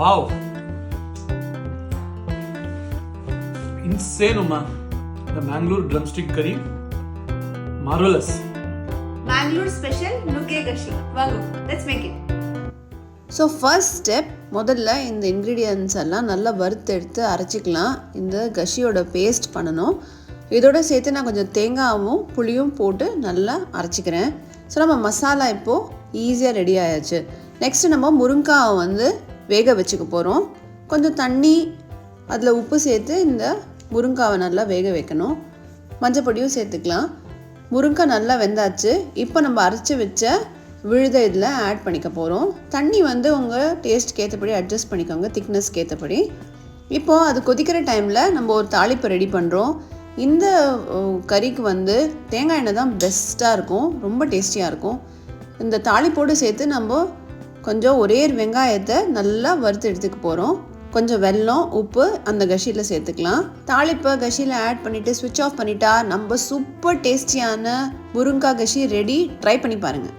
Wow! Insane, Uma. The Mangalore drumstick curry. Marvelous. Mangalore special nukke gashi. Vago, let's make it. So first step முதல்ல இந்த ingredients எல்லாம் நல்லா வறுத்தெடுத்து அரைச்சிக்கலாம். இந்த கஷியோட paste பண்ணணும். இதோட சேர்த்து நான் கொஞ்சம் தேங்காயும் புளியும் போட்டு நல்லா அரைச்சிக்கிறேன். ஸோ நம்ம மசாலா இப்போது ஈஸியாக ரெடி ஆயாச்சு. நெக்ஸ்ட்டு நம்ம முருங்காவை வந்து வேக வச்சுக்க போகிறோம். கொஞ்சம் தண்ணி அதில் உப்பு சேர்த்து இந்த முருங்காவை நல்லா வேக வைக்கணும். மஞ்சப்பொடியும் சேர்த்துக்கலாம். முருங்காய் நல்லா வெந்தாச்சு. இப்போ நம்ம அரைச்சி வச்ச விழுதை இதில் ஆட் பண்ணிக்க போகிறோம். தண்ணி வந்து உங்கள் டேஸ்ட்க்கு ஏற்றபடி அட்ஜஸ்ட் பண்ணிக்கோங்க, திக்னஸ்க்கு ஏற்றபடி. இப்போது அது கொதிக்கிற டைமில் நம்ம ஒரு தாளிப்பை ரெடி பண்ணுறோம். இந்த கறிக்கு வந்து தேங்காய் எண்ணெய் தான் பெஸ்ட்டாக இருக்கும், ரொம்ப டேஸ்டியாக இருக்கும். இந்த தாளிப்போடு சேர்த்து நம்ம கொஞ்சம் ஒரே வெங்காயத்தை நல்லா வறுத்து எடுத்துக்க போகிறோம். கொஞ்சம் வெல்லம் உப்பு அந்த கஷியில் சேர்த்துக்கலாம். தாளிப்பை கஷியில் ஆட் பண்ணிவிட்டு ஸ்விட்ச் ஆஃப் பண்ணிட்டா நம்ம சூப்பர் டேஸ்டியான முருங்காய் கஷி ரெடி. ட்ரை பண்ணி பாருங்கள்.